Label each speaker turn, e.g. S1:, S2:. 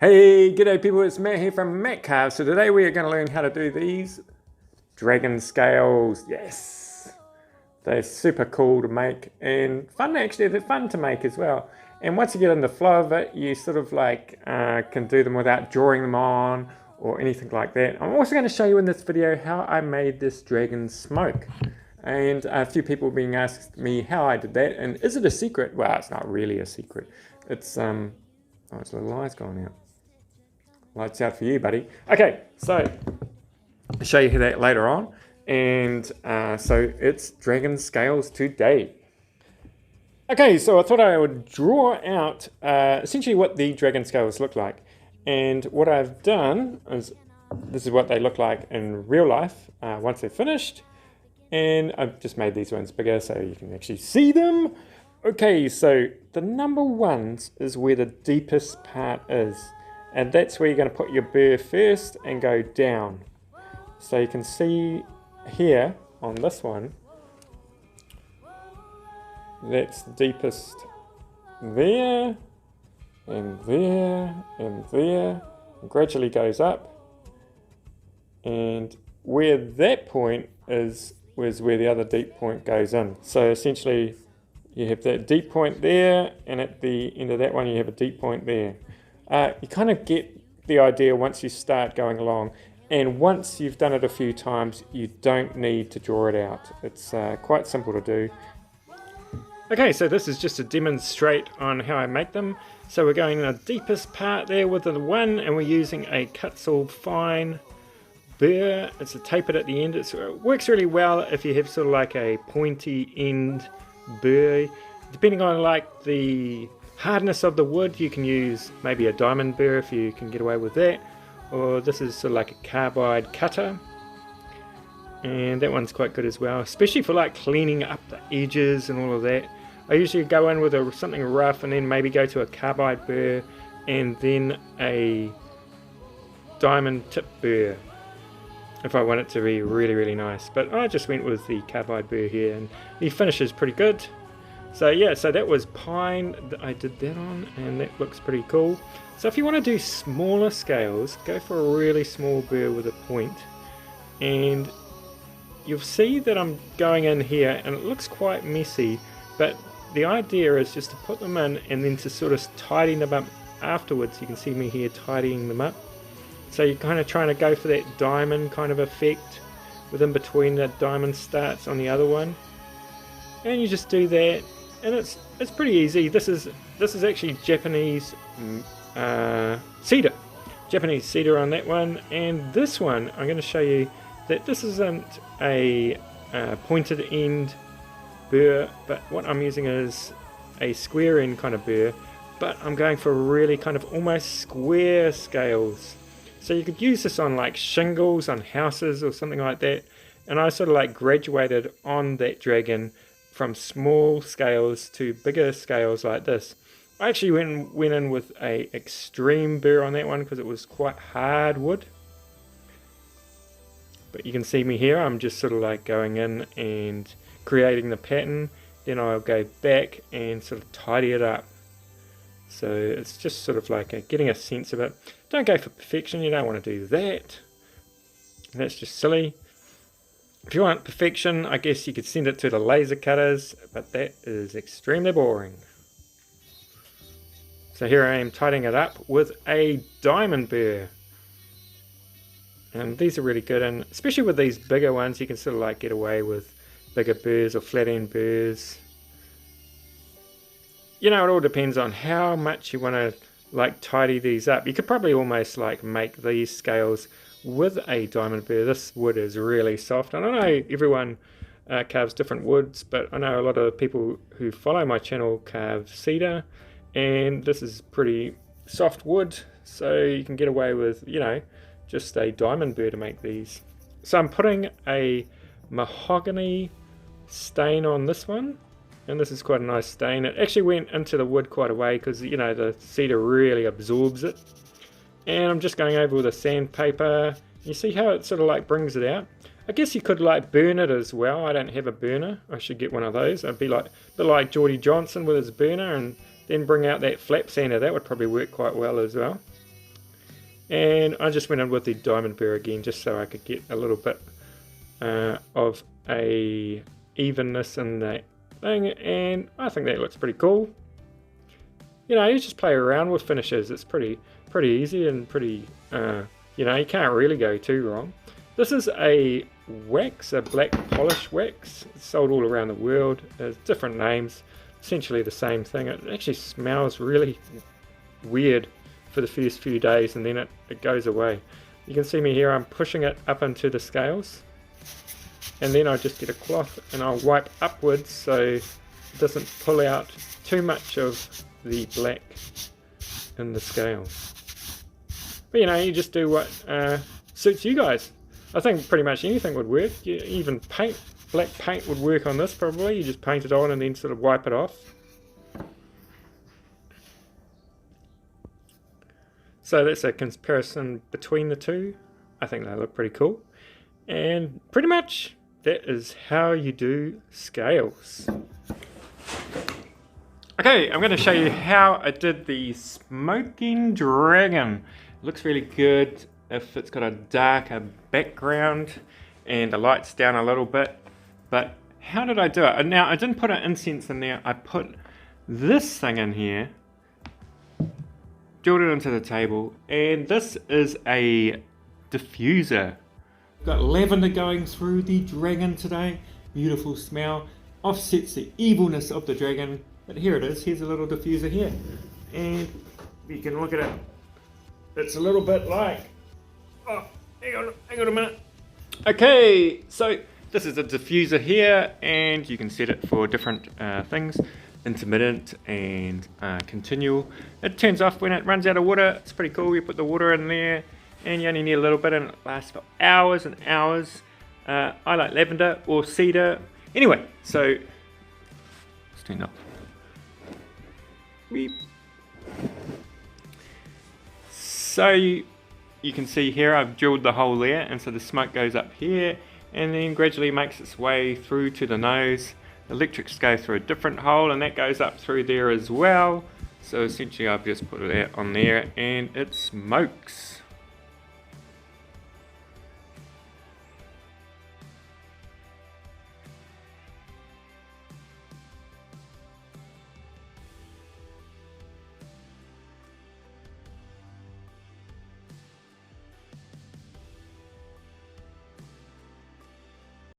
S1: Hey, g'day people, it's Matt here from MATTCARVES. So today we are going to learn how to do these dragon scales. Yes! They're super cool to make and fun actually, they're fun to make as well. And once you get in the flow of it, you sort of like can do them without drawing them on or anything like that. I'm also going to show you in this video how I made this dragon smoke. And a few people have been asking me how I did that, and is it a secret? Well, it's not really a secret. It's, oh, it's a little light's gone out. Lights out for you, buddy. Okay, so I'll show you that later on. And so it's dragon scales today. Okay, so I thought I would draw out essentially what the dragon scales look like. And what I've done is, this is what they look like in real life once they're finished. And I've just made these ones bigger so you can actually see them. Okay, so the number ones is where the deepest part is. And that's where you're going to put your burr first and go down. So you can see here on this one, that's the deepest there, and there, and there. It gradually goes up. And where that point is where the other deep point goes in. So essentially you have that deep point there, and at the end of that one you have a deep point there. You kind of get the idea once you start going along, and once you've done it a few times you don't need to draw it out. It's quite simple to do. Okay, so this is just to demonstrate on how I make them. So we're going in the deepest part there with the one, and we're using a Kutzall fine burr. It's a tapered at the end. It works really well if you have sort of like a pointy end burr. Depending on like the hardness of the wood, you can use maybe a diamond burr if you can get away with that, or this is sort of like a carbide cutter, and that one's quite good as well, especially for like cleaning up the edges and all of that. I usually go in with something rough and then maybe go to a carbide burr and then a diamond tip burr if I want it to be really nice, but I just went with the carbide burr here and the finish is pretty good. So yeah, so that was pine that I did that on, and that looks pretty cool. So if you want to do smaller scales, go for a really small burr with a point, and you'll see that I'm going in here and it looks quite messy, but the idea is just to put them in and then to sort of tidy them up afterwards. You can see me here tidying them up. So you're kind of trying to go for that diamond kind of effect within between the diamond starts on the other one, and you just do that. And it's pretty easy. This is actually Japanese cedar. Japanese cedar on that one. And this one, I'm going to show you that this isn't a pointed end burr, but what I'm using is a square end kind of burr, but I'm going for really kind of almost square scales. So you could use this on like shingles on houses or something like that. And I sort of like graduated on that dragon from small scales to bigger scales like this. I actually went in with a extreme burr on that one because it was quite hard wood. But you can see me here, I'm just sort of like going in and creating the pattern. Then I'll go back and sort of tidy it up. So it's just sort of like getting a sense of it. Don't go for perfection, you don't want to do that. That's just silly. If you want perfection, I guess you could send it to the laser cutters, but that is extremely boring. So here I am tidying it up with a diamond burr. And these are really good, and especially with these bigger ones, you can sort of like get away with bigger burrs or flat end burrs. You know, it all depends on how much you want to like tidy these up. You could probably almost like make these scales with a diamond burr. This wood is really soft, and I know everyone carves different woods, but I know a lot of people who follow my channel carve cedar, and this is pretty soft wood, so you can get away with, you know, just a diamond burr to make these. So I'm putting a mahogany stain on this one, and this is quite a nice stain. It actually went into the wood quite a way because, you know, the cedar really absorbs it. And I'm just going over with a sandpaper. You see how it sort of like brings it out? I guess you could like burn it as well. I don't have a burner. I should get one of those. I'd be like a bit like Geordie Johnson with his burner, and then bring out that flap sander. That would probably work quite well as well. And I just went in with the diamond burr again, just so I could get a little bit of a evenness in that thing, and I think that looks pretty cool. You know, you just play around with finishes. It's pretty easy and pretty, you know, you can't really go too wrong. This is a wax, a black polish wax. It's sold all around the world. There's different names, essentially the same thing. It actually smells really weird for the first few days, and then it goes away. You can see me here, I'm pushing it up into the scales, and then I just get a cloth and I'll wipe upwards so it doesn't pull out too much of the black in the scale. But you know, you just do what suits you guys. I think pretty much anything would work. Even paint, black paint would work on this probably. You just paint it on and then sort of wipe it off. So that's a comparison between the two. I think they look pretty cool. And pretty much that is how you do scales. Okay, I'm going to show you how I did the smoking dragon. It looks really good if it's got a darker background and the light's down a little bit. But how did I do it? Now, I didn't put an incense in there. I put this thing in here, drilled it into the table, and this is a diffuser. Got lavender going through the dragon today. Beautiful smell. Offsets the evilness of the dragon. But here it is. Here's a little diffuser here. And you can look at it. It's a little bit like... Oh, hang on a minute. Okay, so this is a diffuser here, and you can set it for different things. Intermittent and continual. It turns off when it runs out of water. It's pretty cool. You put the water in there, and you only need a little bit, and it lasts for hours and hours. I like lavender or cedar. Anyway, so let's turn it off. Beep. So you can see here I've drilled the hole there, and so the smoke goes up here and then gradually makes its way through to the nose. Electrics go through a different hole, and that goes up through there as well. So essentially I've just put it on there and it smokes.